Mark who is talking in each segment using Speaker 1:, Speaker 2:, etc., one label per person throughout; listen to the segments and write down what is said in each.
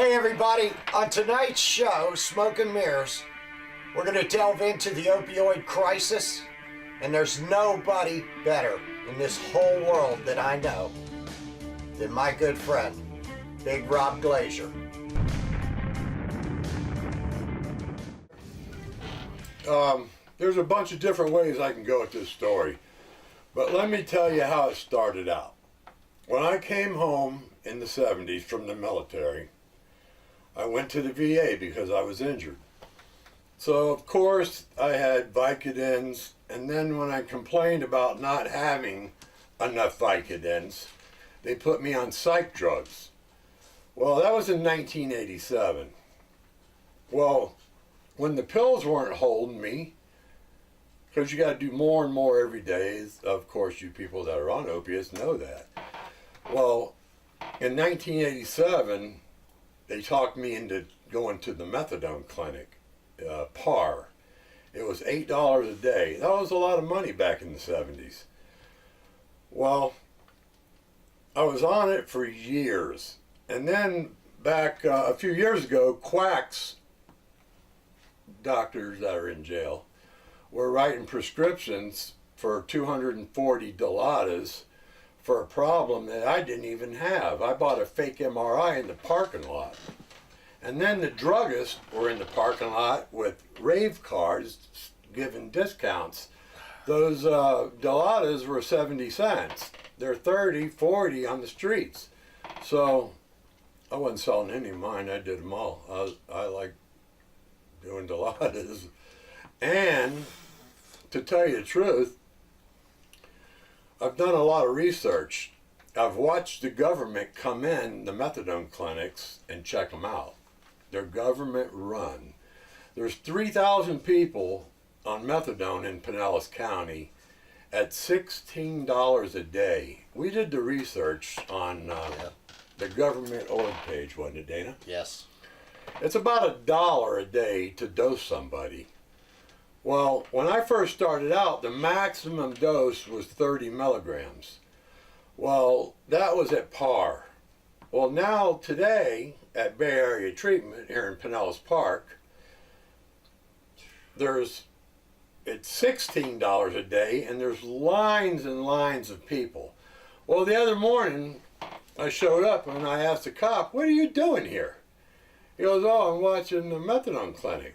Speaker 1: Hey everybody, on tonight's show, Smoke and Mirrors, we're going to delve into the opioid crisis, and there's nobody better in this whole world that I know than my good friend, Big Rob Glazier.
Speaker 2: There's a bunch of different ways I can go with this story, but let me tell you how it started out. When I came home in the 70s from the military, I went to the VA because I was injured. So of course I had Vicodins, and then when I complained about not having enough Vicodins, they put me on psych drugs. Well, that was in 1987. Well, when the pills weren't holding me, because you got to do more and more every day, of course you people that are on opiates know that. Well, in 1987, they talked me into going to the methadone clinic, PAR. It was $8 a day. That was a lot of money back in the 70s. Well, I was on it for years. And then back a few years ago, quacks, doctors that are in jail, were writing prescriptions for 240 Dilaudid for a problem that I didn't even have. I bought a fake MRI in the parking lot. And then the druggists were in the parking lot with rave cards giving discounts. Those Dilaudid were 70 cents. They're 30, 40 on the streets. So I wasn't selling any of mine. I did them all. I like doing Dilaudid. And to tell you the truth, I've done a lot of research. I've watched the government come in the methadone clinics and check them out. They're government run. There's 3,000 people on methadone in Pinellas County at $16 a day. We did the research on the government org page, wasn't it, Dana?
Speaker 1: Yes.
Speaker 2: It's about $1 a day to dose somebody. Well, when I first started out, the maximum dose was 30 milligrams. Well, that was at PAR. Well, now today at Bay Area Treatment here in Pinellas Park, it's $16 a day, and there's lines and lines of people. Well, the other morning, I showed up and I asked the cop, "What are you doing here?" He goes, "Oh, I'm watching the methadone clinic."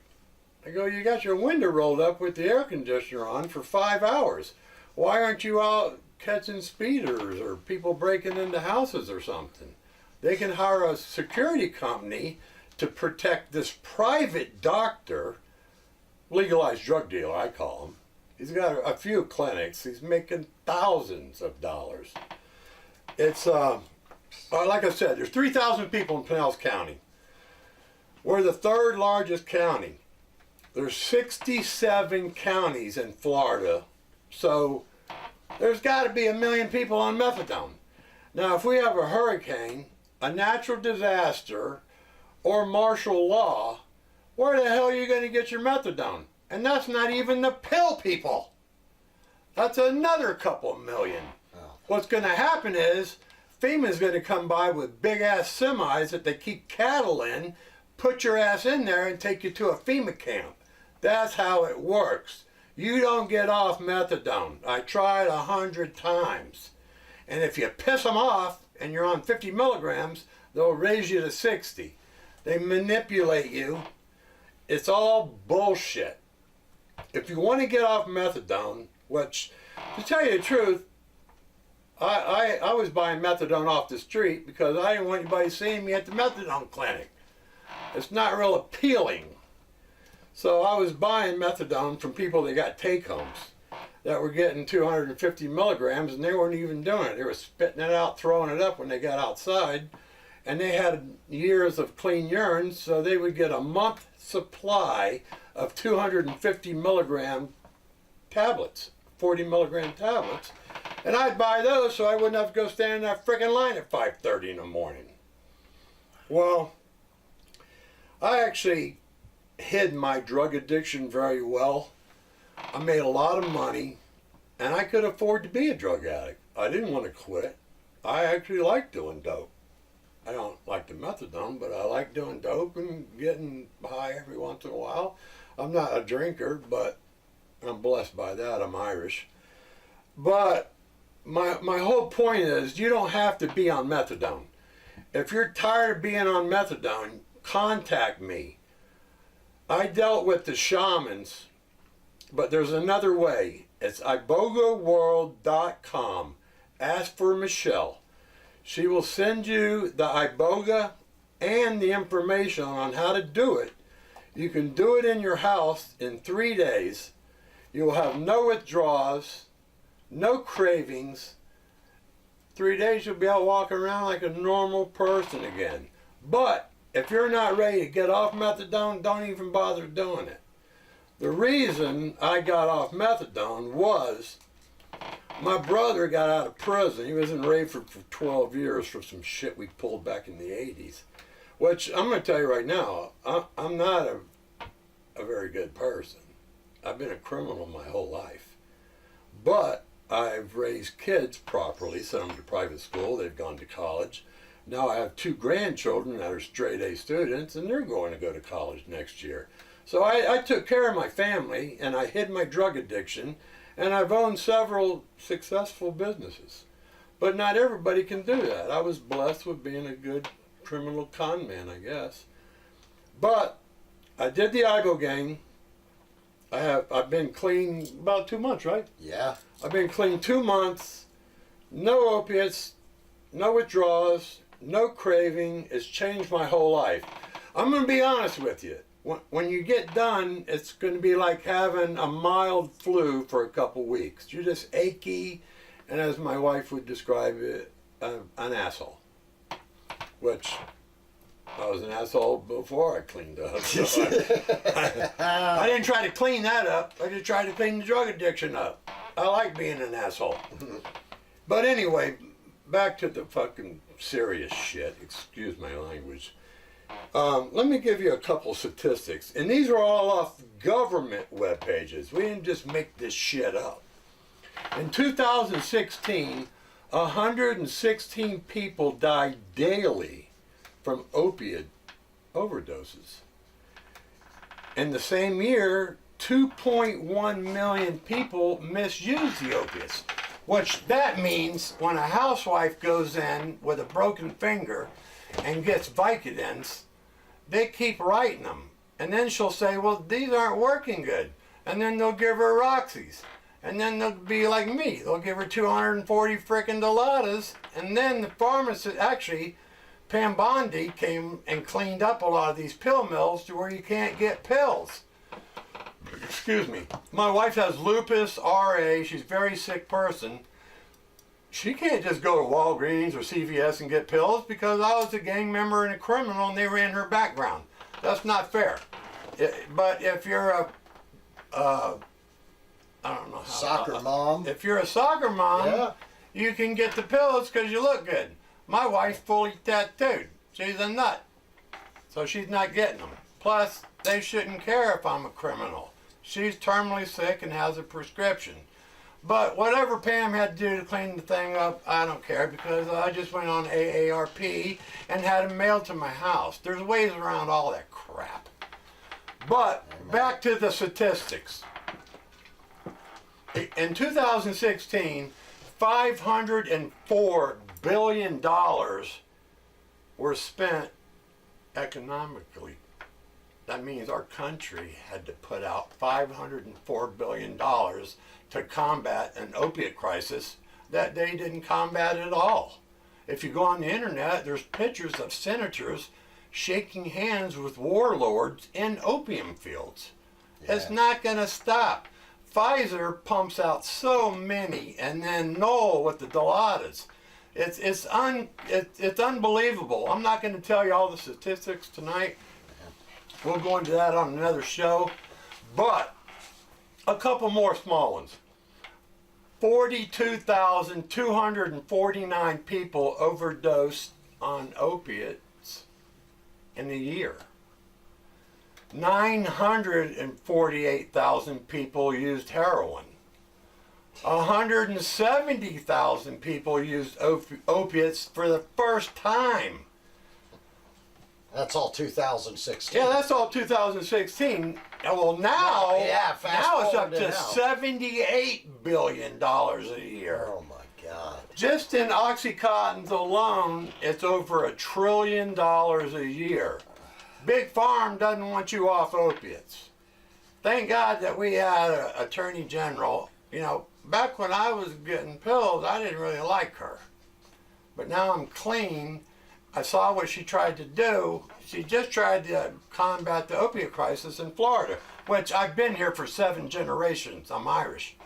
Speaker 2: I go, "You got your window rolled up with the air conditioner on for 5 hours. Why aren't you out catching speeders or people breaking into houses or something?" They can hire a security company to protect this private doctor, legalized drug dealer, I call him. He's got a few clinics. He's making thousands of dollars. It's, like I said, there's 3,000 people in Pinellas County. We're the third largest county. There's 67 counties in Florida, so there's got to be 1 million people on methadone. Now, if we have a hurricane, a natural disaster, or martial law, where the hell are you going to get your methadone? And that's not even the pill people. That's another couple million. Oh. What's going to happen is FEMA's going to come by with big-ass semis that they keep cattle in, put your ass in there, and take you to a FEMA camp. That's how it works. You don't get off methadone. I tried 100 times. And if you piss them off and you're on 50 milligrams, they'll raise you to 60. They manipulate you. It's all bullshit. If you want to get off methadone, which, to tell you the truth, I was buying methadone off the street because I didn't want anybody seeing me at the methadone clinic. It's not real appealing. So I was buying methadone from people that got take-homes that were getting 250 milligrams, and they weren't even doing it. They were spitting it out, throwing it up when they got outside, and they had years of clean urine, so they would get a month supply of 250 milligram tablets, 40 milligram tablets, and I'd buy those so I wouldn't have to go stand in that frickin' line at 5:30 in the morning. Well, I actually hid my drug addiction very well. I made a lot of money, and I could afford to be a drug addict. I didn't want to quit. I actually liked doing dope. I don't like the methadone, but I like doing dope and getting high every once in a while. I'm not a drinker, but I'm blessed by that. I'm Irish. But my whole point is you don't have to be on methadone. If you're tired of being on methadone, contact me. I dealt with the shamans, but there's another way. It's ibogaworld.com. Ask for Michelle. She will send you the iboga and the information on how to do it. You can do it in your house in 3 days. You will have no withdrawals, no cravings. 3 days you'll be out walking around like a normal person again. But if you're not ready to get off methadone, don't even bother doing it. The reason I got off methadone was my brother got out of prison. He was in Rayford for 12 years for some shit we pulled back in the 80s. Which I'm going to tell you right now, I'm not a very good person. I've been a criminal my whole life. But I've raised kids properly, sent them to private school, they've gone to college. Now I have 2 grandchildren that are straight A students, and they're going to go to college next year. So I took care of my family, and I hid my drug addiction, and I've owned several successful businesses. But not everybody can do that. I was blessed with being a good criminal con man, I guess. But I did the ibogaine. I've been clean about 2 months, right?
Speaker 1: Yeah.
Speaker 2: I've been clean 2 months, no opiates, no withdrawals, no craving. It's changed my whole life. I'm going to be honest with you. When you get done, it's going to be like having a mild flu for a couple weeks. You're just achy, and as my wife would describe it, an asshole. Which, I was an asshole before I cleaned up. So I didn't try to clean that up. I just tried to clean the drug addiction up. I like being an asshole. But anyway, back to the fucking serious shit. Excuse my language. Let me give you a couple statistics. And these are all off government web pages. We didn't just make this shit up. In 2016, 116 people died daily from opiate overdoses. In the same year, 2.1 million people misused the opiates. Which that means when a housewife goes in with a broken finger and gets Vicodins, they keep writing them. And then she'll say, well, these aren't working good. And then they'll give her Roxy's. And then they'll be like me. They'll give her 240 frickin' Dilaudid. And then the pharmacist, actually, Pam Bondi came and cleaned up a lot of these pill mills to where you can't get pills. Excuse me. My wife has lupus, RA. She's a very sick person. She can't just go to Walgreens or CVS and get pills because I was a gang member and a criminal and they were in her background. That's not fair. But if you're I don't know how.
Speaker 1: Soccer mom.
Speaker 2: If you're a soccer mom,
Speaker 1: Yeah.
Speaker 2: you can get the pills because you look good. My wife's fully tattooed. She's a nut. So she's not getting them. Plus, they shouldn't care if I'm a criminal. She's terminally sick and has a prescription. But whatever Pam had to do to clean the thing up, I don't care because I just went on AARP and had them mailed to my house. There's ways around all that crap. But back to the statistics. In 2016, $504 billion were spent economically. That means our country had to put out $504 billion to combat an opiate crisis that they didn't combat at all. If you go on the internet, there's pictures of senators shaking hands with warlords in opium fields. Yeah. It's not going to stop. Pfizer pumps out so many, and then Knoll with the Dilaudid. It's unbelievable. I'm not going to tell you all the statistics tonight. We'll go into that on another show. But a couple more small ones. 42,249 people overdosed on opiates in a year. 948,000 people used heroin. 170,000 people used opiates for the first time.
Speaker 1: That's all 2016.
Speaker 2: Yeah, that's all 2016. Well, now,
Speaker 1: yeah, fast
Speaker 2: now it's up
Speaker 1: forward to
Speaker 2: to
Speaker 1: now.
Speaker 2: $78 billion a year.
Speaker 1: Oh my God.
Speaker 2: Just in Oxycontins alone, it's over $1 trillion a year. Big Farm doesn't want you off opiates. Thank God that we had an attorney general. You know, back when I was getting pills, I didn't really like her. But now I'm clean. I saw what she tried to do. She just tried to combat the opiate crisis in Florida, which I've been here for 7 generations. I'm Irish.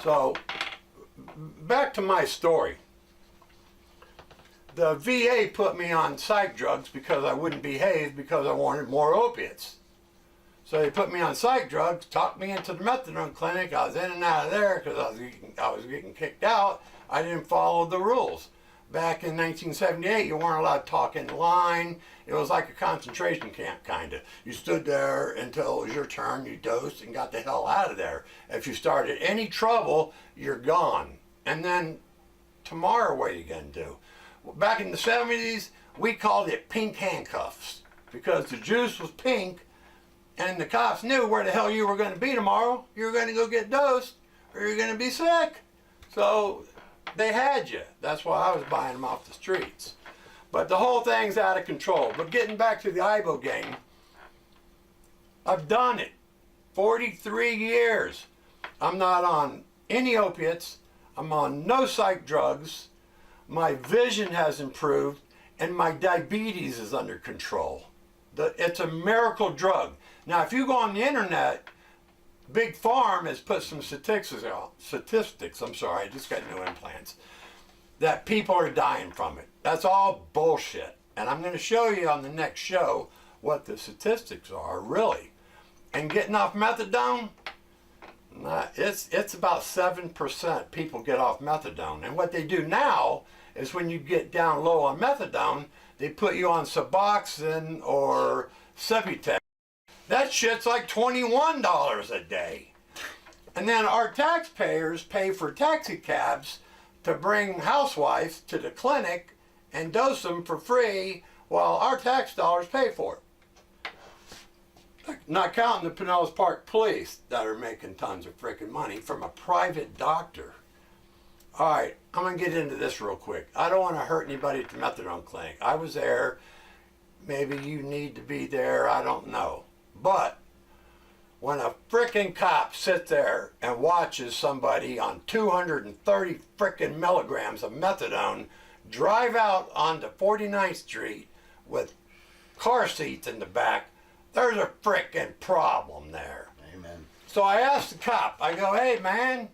Speaker 2: So, back to my story. The VA put me on psych drugs because I wouldn't behave because I wanted more opiates. So they put me on psych drugs, talked me into the methadone clinic. I was in and out of there because I was getting kicked out. I didn't follow the rules. Back in 1978, you weren't allowed to talk in line. It was like a concentration camp, kind of. You stood there until it was your turn, you dosed, and got the hell out of there. If you started any trouble, you're gone. And then tomorrow, what are you going to do? Back in the 70s, we called it pink handcuffs because the juice was pink and the cops knew where the hell you were going to be tomorrow. You were going to go get dosed or you're going to be sick. So they had you. That's why I was buying them off the streets. But the whole thing's out of control. But getting back to the ibogaine, I've done it. 43 years. I'm not on any opiates. I'm on no psych drugs. My vision has improved and my diabetes is under control. It's a miracle drug. Now, if you go on the internet, Big Farm has put some statistics, I just got new implants, that people are dying from it. That's all bullshit. And I'm going to show you on the next show what the statistics are, really. And getting off methadone, it's about 7% people get off methadone. And what they do now is when you get down low on methadone, they put you on Suboxone or Subutex. That shit's like $21 a day. And then our taxpayers pay for taxi cabs to bring housewives to the clinic and dose them for free while our tax dollars pay for it. Not counting the Pinellas Park police that are making tons of freaking money from a private doctor. All right, I'm going to get into this real quick. I don't want to hurt anybody at the methadone clinic. I was there. Maybe you need to be there. I don't know. But when a frickin' cop sits there and watches somebody on 230 frickin' milligrams of methadone drive out onto 49th Street with car seats in the back, there's a frickin' problem there.
Speaker 1: Amen.
Speaker 2: So I asked the cop, I go, hey man,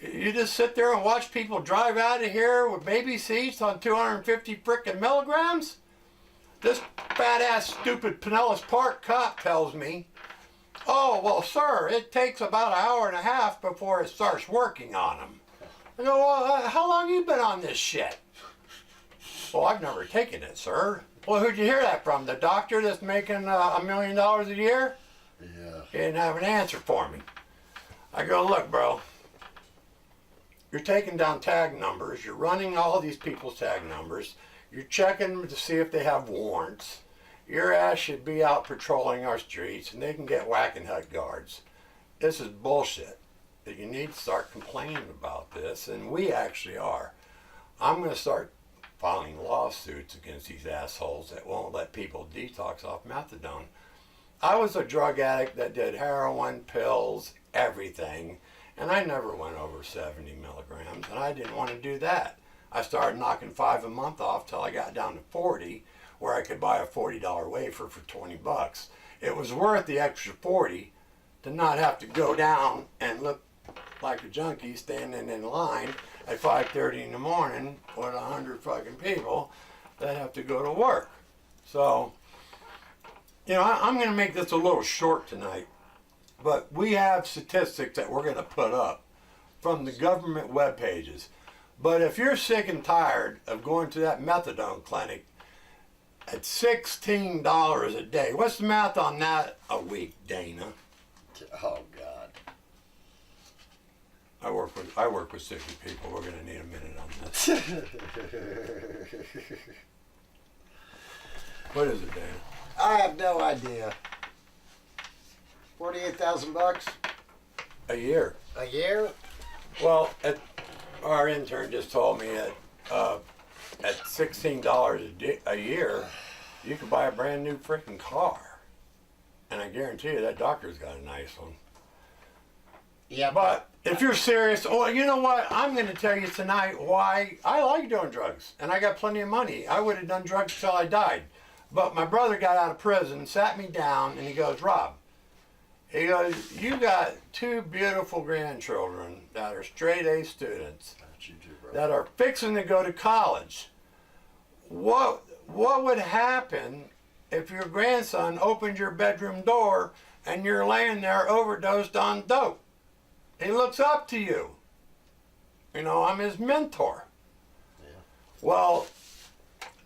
Speaker 2: you just sit there and watch people drive out of here with baby seats on 250 frickin' milligrams? This fat ass stupid Pinellas Park cop tells me, oh, well sir, it takes about an hour and a half before it starts working on them. I go, well, how long you been on this shit? Well, I've never taken it, sir. Well, who'd you hear that from? The doctor that's making $1 million a year?
Speaker 1: Yeah.
Speaker 2: He didn't have an answer for me. I go, look, bro, you're taking down tag numbers. You're running all these people's tag numbers. You're checking to see if they have warrants. Your ass should be out patrolling our streets and they can get whacking hut guards. This is bullshit. You need to start complaining about this, and we actually are. I'm going to start filing lawsuits against these assholes that won't let people detox off methadone. I was a drug addict that did heroin, pills, everything, and I never went over 70 milligrams, and I didn't want to do that. I started knocking 5 a month off till I got down to 40, where I could buy a $40 wafer for 20 bucks. It was worth the extra 40 to not have to go down and look like a junkie standing in line at 5:30 in the morning with 100 fucking people that have to go to work. So, you know, I'm going to make this a little short tonight, but we have statistics that we're going to put up from the government web pages. But if you're sick and tired of going to that methadone clinic at $16 a day, what's the math on that a week, Dana?
Speaker 1: Oh God.
Speaker 2: I work with sick people. We're going to need a minute on this. What is it, Dana?
Speaker 1: I have no idea. $48,000
Speaker 2: A year.
Speaker 1: a year?
Speaker 2: Well, our intern just told me at $16 a year, you could buy a brand new freaking car. And I guarantee you that doctor's got a nice one.
Speaker 1: Yeah,
Speaker 2: But if you're serious, well, you know what? I'm going to tell you tonight why I like doing drugs. And I got plenty of money. I would have done drugs till I died. But my brother got out of prison, sat me down, and he goes, Rob, he goes, you got two beautiful grandchildren that are straight A students that are fixing to go to college. What would happen if your grandson opened your bedroom door and you're laying there overdosed on dope? He looks up to you. You know, I'm his mentor.
Speaker 1: Yeah.
Speaker 2: Well,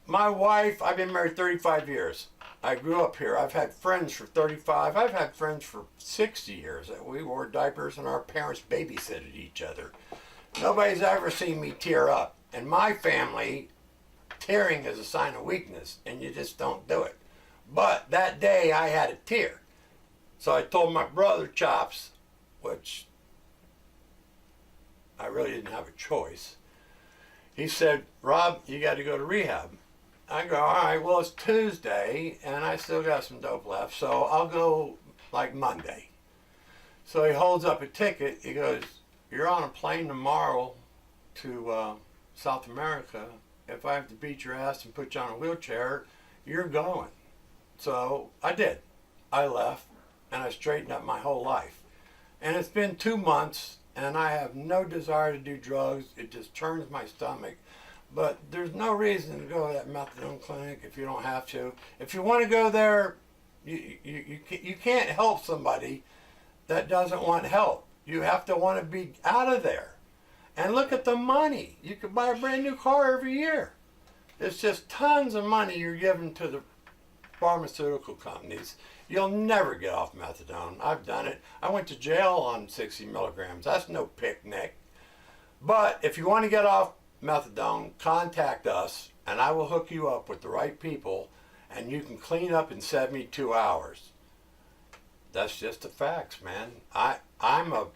Speaker 2: my wife, I've been married 35 years. I grew up here. I've had friends for 35. I've had friends for 60 years. We wore diapers and our parents babysitted each other. Nobody's ever seen me tear up. In my family, tearing is a sign of weakness, and you just don't do it. But that day, I had a tear. So I told my brother, Chops, which I really didn't have a choice. He said, Rob, you got to go to rehab. I go, all right, well, it's Tuesday, and I still got some dope left, so I'll go like Monday. So he holds up a ticket. He goes, you're on a plane tomorrow to South America. If I have to beat your ass and put you on a wheelchair, you're going. So I did. I left, and I straightened up my whole life. And it's been 2 months, and I have no desire to do drugs. It just turns my stomach. But there's no reason to go to that methadone clinic if you don't have to. If you want to go there, you can't help somebody that doesn't want help. You have to want to be out of there. And look at the money. You could buy a brand new car every year. It's just tons of money you're giving to the pharmaceutical companies. You'll never get off methadone. I've done it. I went to jail on 60 milligrams. That's no picnic. But if you want to get off methadone, contact us and I will hook you up with the right people and you can clean up in 72 hours. That's just the facts, man. I'm a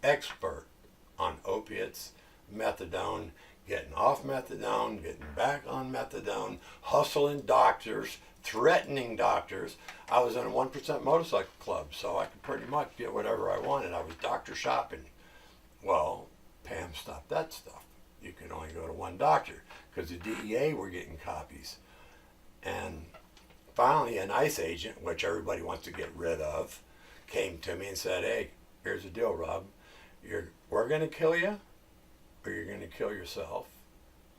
Speaker 2: expert on opiates, methadone, getting off methadone, getting back on methadone, hustling doctors, threatening doctors. I was in a 1% motorcycle club, so I could pretty much get whatever I wanted. I was doctor shopping. Well, Pam stopped that stuff. You could only go to one doctor because the DEA were getting copies. And finally, an ICE agent, which everybody wants to get rid of, came to me and said, hey, here's the deal, Rob. We're going to kill you, or you're going to kill yourself,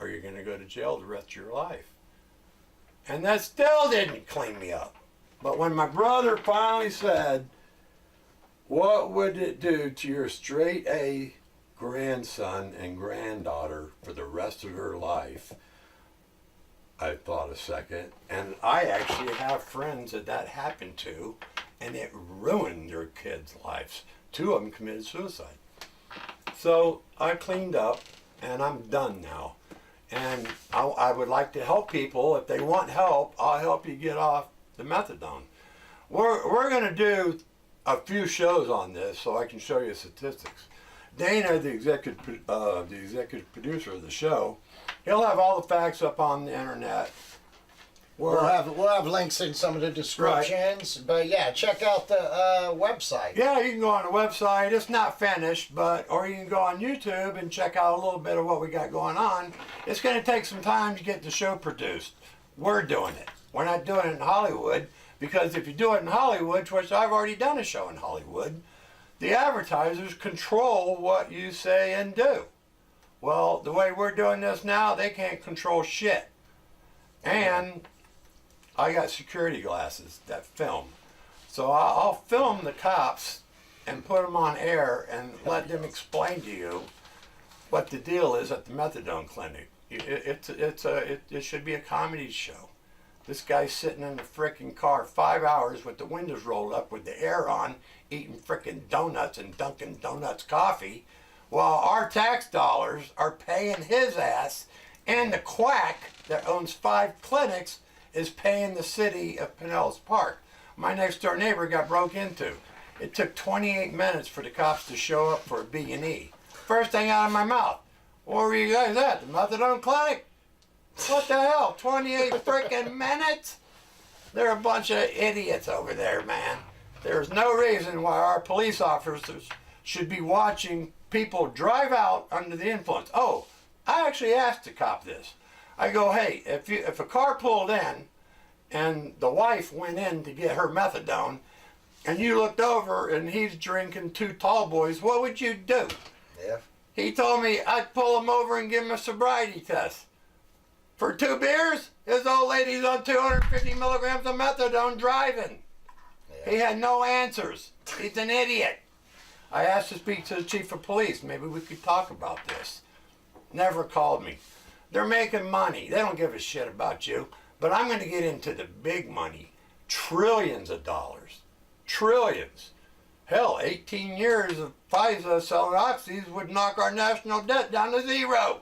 Speaker 2: or you're going to go to jail the rest of your life. And that still didn't clean me up. But when my brother finally said, what would it do to your straight A grandson and granddaughter for the rest of her life, I thought a second. And I actually have friends that happened to, and it ruined their kids' lives. 2 of them committed suicide. So I cleaned up, and I'm done now. And I would like to help people. If they want help, I'll help you get off the methadone. We're going to do a few shows on this so I can show you statistics. Dana, the executive producer of the show, he'll have all the facts up on the internet.
Speaker 1: We'll have links in some of the descriptions, right. But yeah, check out the website.
Speaker 2: Yeah, you can go on the website. It's not finished, or you can go on YouTube and check out a little bit of what we got going on. It's going to take some time to get the show produced. We're doing it. We're not doing it in Hollywood, because if you do it in Hollywood, which I've already done a show in Hollywood, the advertisers control what you say and do. Well, the way we're doing this now, they can't control shit. And I got security glasses that film. So I'll film the cops and put them on air and let them explain to you what the deal is at the methadone clinic. It should be a comedy show. This guy's sitting in the frickin' car 5 hours with the windows rolled up with the air on, eating frickin' donuts and Dunkin' Donuts coffee, while our tax dollars are paying his ass, and the quack that owns 5 clinics is paying the city of Pinellas Park. My next door neighbor got broke into. It took 28 minutes for the cops to show up for a B&E. First thing out of my mouth, where were you guys at? The methadone clinic? What the hell, 28 freaking minutes? They're a bunch of idiots over there, man. There's no reason why our police officers should be watching people drive out under the influence. Oh, I actually asked the cop this. I go, hey, if a car pulled in and the wife went in to get her methadone and you looked over and he's drinking 2 tall boys, what would you do?
Speaker 1: Yeah.
Speaker 2: He told me I'd pull him over and give him a sobriety test. For 2 beers, his old lady's on 250 milligrams of methadone driving.
Speaker 1: Yeah.
Speaker 2: He had no answers. He's an idiot. I asked to speak to the chief of police. Maybe we could talk about this. Never called me. They're making money. They don't give a shit about you. But I'm going to get into the big money. Trillions of dollars. Trillions. Hell, 18 years of FISA selling oxys would knock our national debt down to 0.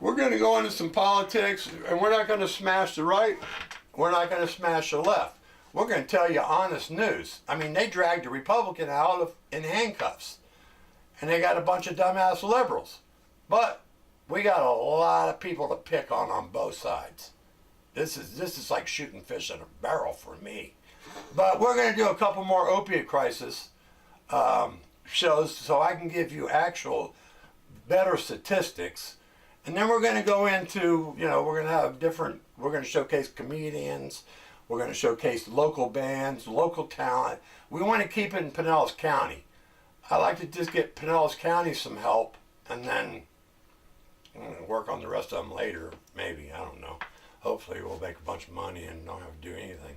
Speaker 2: We're going to go into some politics, and we're not going to smash the right. We're not going to smash the left. We're going to tell you honest news. I mean, they dragged a Republican out in handcuffs, and they got a bunch of dumbass liberals. But we got a lot of people to pick on both sides. This is like shooting fish in a barrel for me. But we're going to do a couple more opiate crisis shows so I can give you actual better statistics. And then we're going to go into, we're going to have we're going to showcase comedians. We're going to showcase local bands, local talent. We want to keep it in Pinellas County. I like to just get Pinellas County some help and then work on the rest of them later, maybe. I don't know. Hopefully we'll make a bunch of money and don't have to do anything.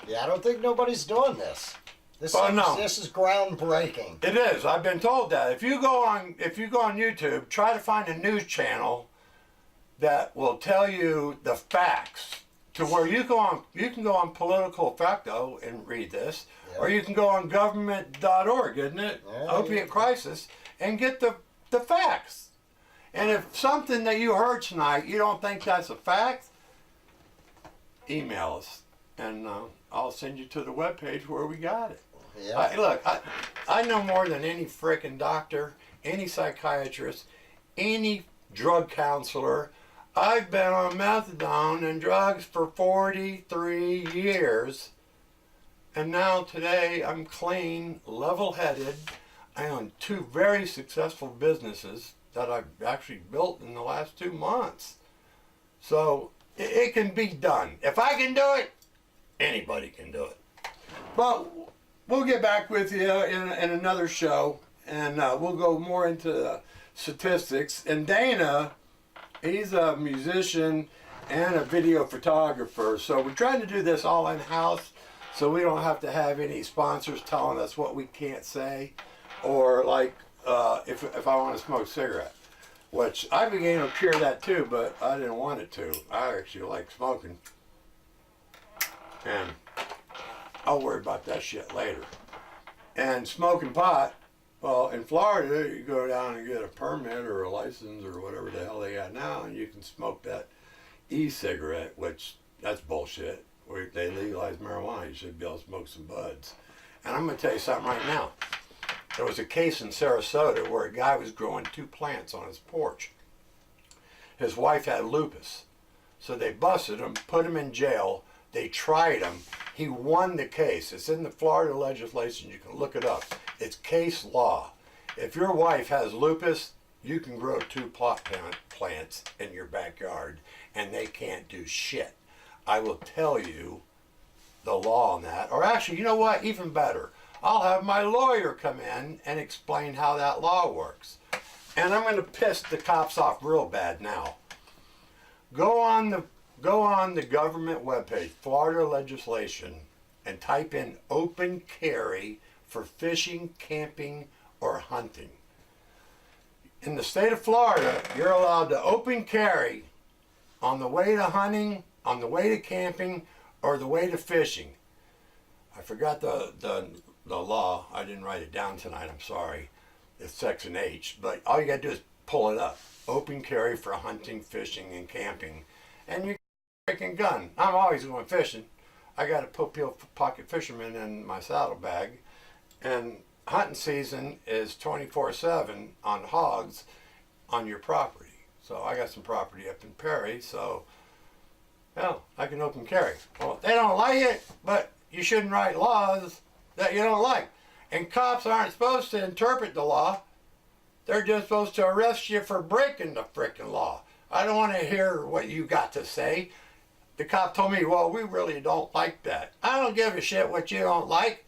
Speaker 1: Yeah, I don't think nobody's doing this. This is groundbreaking.
Speaker 2: It is. I've been told that. If you go on YouTube, try to find a news channel that will tell you the facts, to where you can go on Political Facto and read this,
Speaker 1: Yeah.
Speaker 2: or you can go on government.org, isn't it?
Speaker 1: Yeah,
Speaker 2: Opiate Crisis, and get the facts. And if something that you heard tonight, you don't think that's a fact, email us, and I'll send you to the webpage where we got it.
Speaker 1: Yeah.
Speaker 2: I know more than any frickin' doctor, any psychiatrist, any drug counselor. I've been on methadone and drugs for 43 years. And now today I'm clean, level-headed. I own 2 very successful businesses that I've actually built in the last 2 months. So it can be done. If I can do it, anybody can do it. But we'll get back with you in another show, and we'll go more into statistics. And Dana, he's a musician and a video photographer, so we're trying to do this all in-house so we don't have to have any sponsors telling us what we can't say, or like if I want to smoke a cigarette, which I began to cure that too, but I didn't want it to. I actually like smoking, and I'll worry about that shit later. And smoking pot, well, in Florida, you go down and get a permit or a license or whatever the hell they got now, and you can smoke that e-cigarette, which that's bullshit. Where they legalize marijuana, you should be able to smoke some buds. And I'm going to tell you something right now. There was a case in Sarasota where a guy was growing 2 plants on his porch. His wife had lupus. So they busted him, put him in jail. They tried him. He won the case. It's in the Florida legislation. You can look it up. It's case law. If your wife has lupus, you can grow 2 plants in your backyard, and they can't do shit. I will tell you the law on that. Or actually, you know what? Even better. I'll have my lawyer come in and explain how that law works. And I'm going to piss the cops off real bad now. Go on the government webpage, Florida legislation, and type in open carry for fishing, camping, or hunting. In the state of Florida, you're allowed to open carry on the way to hunting, on the way to camping, or the way to fishing. I forgot the law. I didn't write it down tonight. I'm sorry. It's section H. But all you got to do is pull it up. Open carry for hunting, fishing, and camping. And you freaking gun. I'm always going fishing. I got a pocket fisherman in my saddlebag, and hunting season is 24/7 on hogs on your property. So I got some property up in Perry, so hell, I can open carry. Well, they don't like it, but you shouldn't write laws that you don't like. And cops aren't supposed to interpret the law. They're just supposed to arrest you for breaking the frickin' law. I don't want to hear what you got to say. The cop told me, well, we really don't like that. I don't give a shit what you don't like.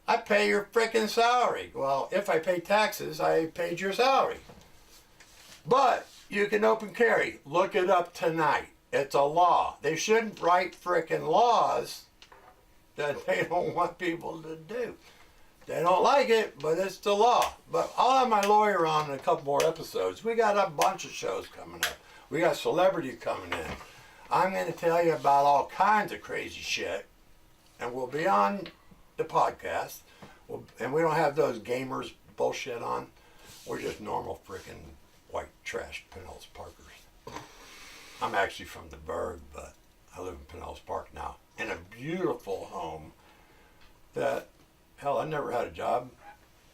Speaker 2: I pay your frickin' salary. Well, if I pay taxes, I paid your salary. But you can open carry. Look it up tonight. It's a law. They shouldn't write frickin' laws that they don't want people to do. They don't like it, but it's the law. But I'll have my lawyer on in a couple more episodes. We got a bunch of shows coming up. We got celebrities coming in. I'm going to tell you about all kinds of crazy shit. And we'll be on the podcast. And we don't have those gamers bullshit on. We're just normal freaking white trash Pinellas Parkers. I'm actually from the Burg, but I live in Pinellas Park now. In a beautiful home that, hell, I never had a job.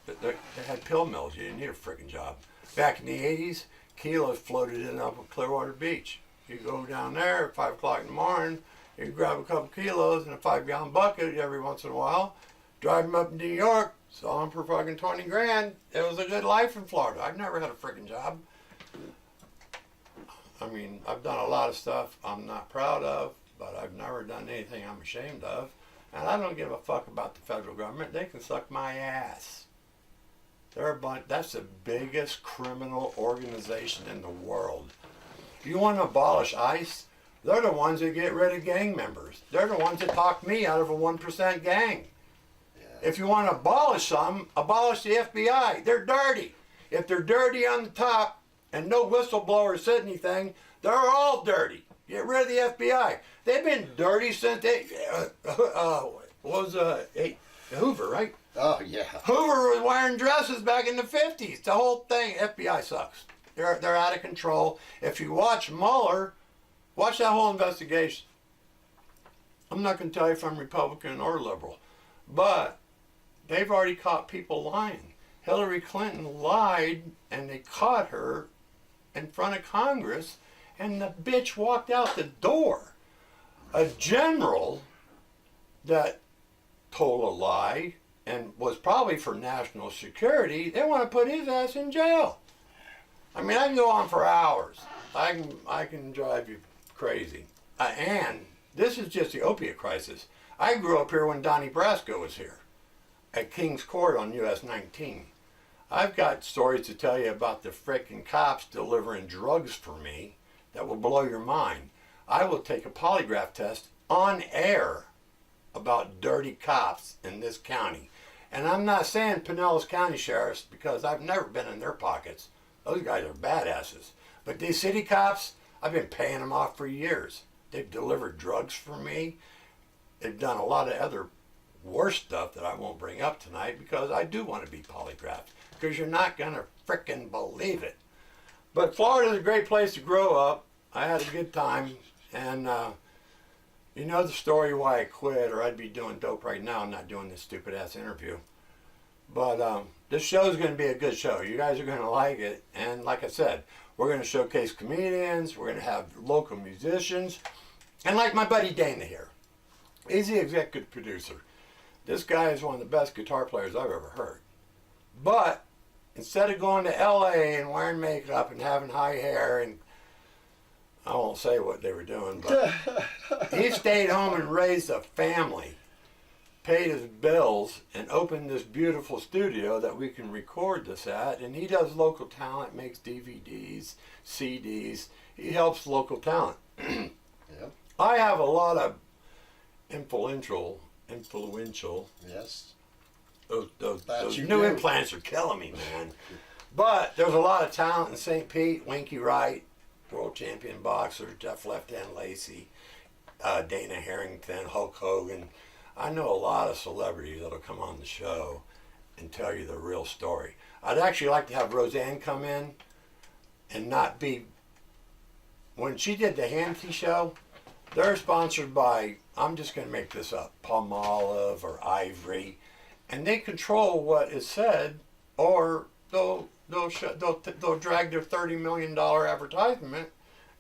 Speaker 2: They had pill mills. You didn't need a freaking job. Back in the 80s, kilos floated in up at Clearwater Beach. You go down there at 5 o'clock in the morning, you grab a couple kilos in a 5-gallon bucket every once in a while, drive them up to New York, sell them for fucking 20 grand. It was a good life in Florida. I've never had a freaking job. I mean, I've done a lot of stuff I'm not proud of, but I've never done anything I'm ashamed of. And I don't give a fuck about the federal government. They can suck my ass. They're a bunch, that's the biggest criminal organization in the world. You want to abolish ICE? They're the ones that get rid of gang members. They're the ones that talk me out of a 1% gang. Yeah. If you want to abolish something, abolish the FBI. They're dirty. If they're dirty on the top and no whistleblower said anything, they're all dirty. Get rid of the FBI. They've been dirty since they, Hoover, right?
Speaker 1: Oh, yeah.
Speaker 2: Hoover was wearing dresses back in the 50s. The whole thing, FBI sucks. They're out of control. If you watch Mueller, watch that whole investigation. I'm not going to tell you if I'm Republican or liberal, but they've already caught people lying. Hillary Clinton lied, and they caught her in front of Congress, and the bitch walked out the door. A general that told a lie and was probably for national security, they want to put his ass in jail. I mean, I can go on for hours. I can drive you crazy. And this is just the opiate crisis. I grew up here when Donnie Brasco was here at King's Court on US 19. I've got stories to tell you about the frickin' cops delivering drugs for me that will blow your mind. I will take a polygraph test on air about dirty cops in this county. And I'm not saying Pinellas County sheriffs because I've never been in their pockets. Those guys are badasses. But these city cops, I've been paying them off for years. They've delivered drugs for me. They've done a lot of other worse stuff that I won't bring up tonight because I do want to be polygraphed. Because you're not going to frickin' believe it. But Florida's a great place to grow up. I had a good time. And you know the story why I quit, or I'd be doing dope right now and not doing this stupid ass interview. But this show's going to be a good show. You guys are going to like it. And like I said, we're going to showcase comedians. We're going to have local musicians. And like my buddy Dana here. He's the executive producer. This guy is one of the best guitar players I've ever heard. But instead of going to LA and wearing makeup and having high hair, and I won't say what they were doing, but he stayed home and raised a family, paid his bills, and opened this beautiful studio that we can record this at. And he does local talent, makes DVDs, CDs. He helps local talent.
Speaker 1: Yep.
Speaker 2: I have a lot of influential.
Speaker 1: Yes.
Speaker 2: Those new implants are killing me, man. But there's a lot of talent in St. Pete. Winky Wright, world champion boxer, Jeff Left Hand Lacey, Dana Harrington, Hulk Hogan. I know a lot of celebrities that'll come on the show and tell you the real story. I'd actually like to have Roseanne come in and not be... When she did the Hannity show, They're sponsored by, I'm just going to make this up, Palmolive or Ivory, and they control what is said, or they'll drag their $30 million advertisement,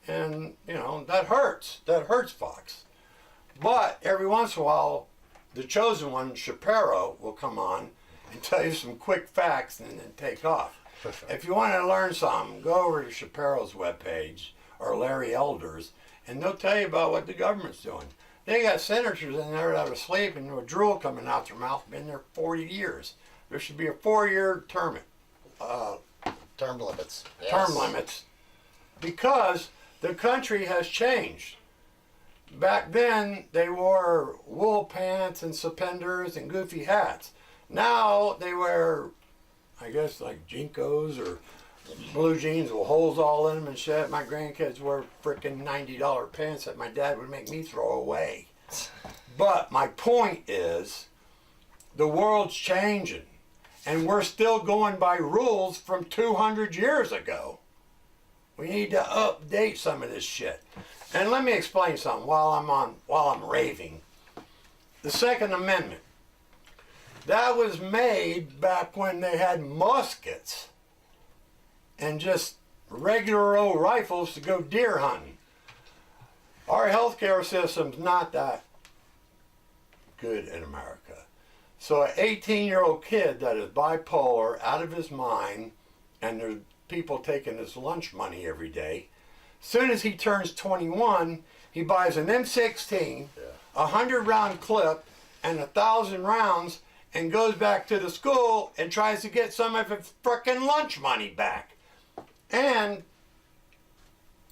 Speaker 2: and that hurts. That hurts Fox. But every once in a while, the chosen one, Shapiro, will come on and tell you some quick facts and then take off. If you want to learn something, go over to Shapiro's webpage or Larry Elder's, and they'll tell you about what the government's doing. They got senators in there that are asleep and with drool coming out their mouth, been there 40 years. There should be a 4-year term
Speaker 1: limits. Yes.
Speaker 2: Term limits, because the country has changed. Back then, they wore wool pants and suspenders and goofy hats. Now they wear, I guess, like Jinkos or blue jeans with holes all in them and shit. My grandkids wear frickin' $90 pants that my dad would make me throw away. But my point is, the world's changing, and we're still going by rules from 200 years ago. We need to update some of this shit. And let me explain something while I'm raving. The Second Amendment. That was made back when they had muskets and just regular old rifles to go deer hunting. Our healthcare system's not that good in America. So an 18-year-old kid that is bipolar, out of his mind, and there's people taking his lunch money every day, soon as he turns 21, he buys an M16, a 100-round clip, and 1,000 rounds, and goes back to the school and tries to get some of his frickin' lunch money back. And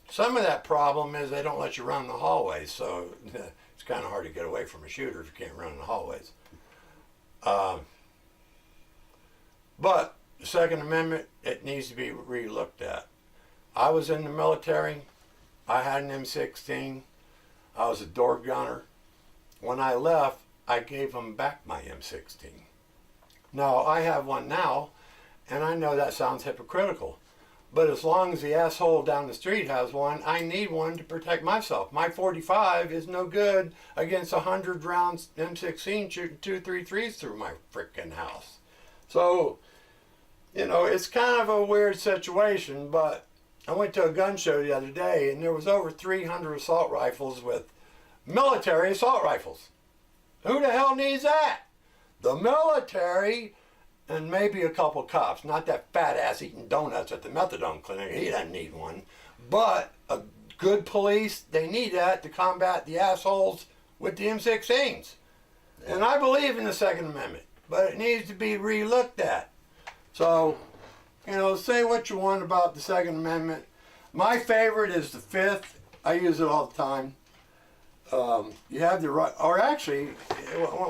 Speaker 2: some of that problem is they don't let you run in the hallways, so it's kind of hard to get away from a shooter if you can't run in the hallways. But the Second Amendment, it needs to be re-looked at. I was in the military. I had an M16. I was a door gunner. When I left, I gave them back my M16. Now, I have one now, and I know that sounds hypocritical. But as long as the asshole down the street has one, I need one to protect myself. My 45 is no good against 100 rounds M16 shooting 2.33s through my frickin' house. So, it's kind of a weird situation, but I went to a gun show the other day, and there was over 300 assault rifles with military assault rifles. Who the hell needs that? The military and maybe a couple cops. Not that fat ass eating donuts at the methadone clinic. He doesn't need one. But a good police, they need that to combat the assholes with the M16s. And I believe in the Second Amendment, but it needs to be re-looked at. So, say what you want about the Second Amendment. My favorite is the Fifth. I use it all the time. You have the right, or actually,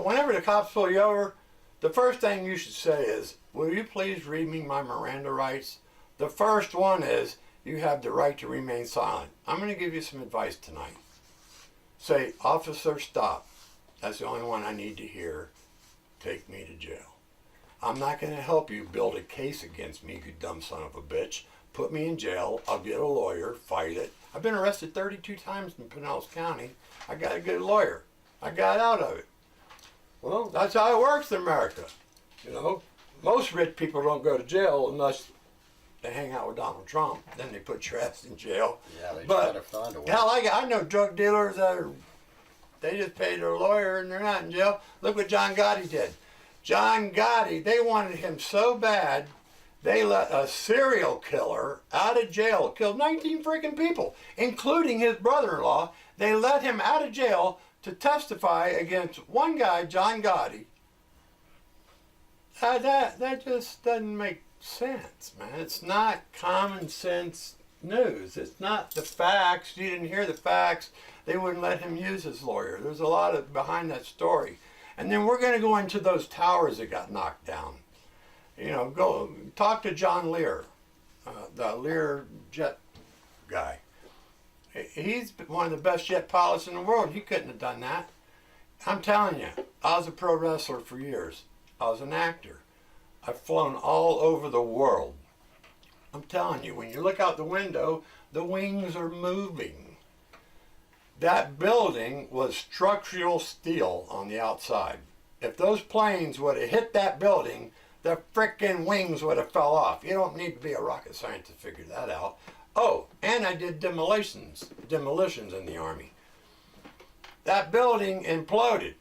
Speaker 2: whenever the cops pull you over, the first thing you should say is, will you please read me my Miranda rights? The first one is, you have the right to remain silent. I'm going to give you some advice tonight. Say, officer, stop. That's the only one I need to hear. Take me to jail. I'm not going to help you build a case against me, you dumb son of a bitch. Put me in jail. I'll get a lawyer, fight it. I've been arrested 32 times in Pinellas County. I got a good lawyer. I got out of it. Well, that's how it works in America. Most rich people don't go to jail unless they hang out with Donald Trump. Then they put your ass in jail.
Speaker 1: Yeah, they try to find a way.
Speaker 2: Hell, I know drug dealers that they just paid their lawyer and they're not in jail. Look what John Gotti did. John Gotti, they wanted him so bad, they let a serial killer out of jail, killed 19 freaking people, including his brother-in-law. They let him out of jail to testify against one guy, John Gotti. That just doesn't make sense, man. It's not common sense news. It's not the facts. You didn't hear the facts. They wouldn't let him use his lawyer. There's a lot of behind that story. And then we're going to go into those towers that got knocked down. Go talk to John Lear, the Lear jet guy. He's one of the best jet pilots in the world. He couldn't have done that. I'm telling you, I was a pro wrestler for years. I was an actor. I've flown all over the world. I'm telling you, when you look out the window, the wings are moving. That building was structural steel on the outside. If those planes would have hit that building, the frickin' wings would have fell off. You don't need to be a rocket scientist to figure that out. Oh, and I did demolitions in the Army. That building imploded.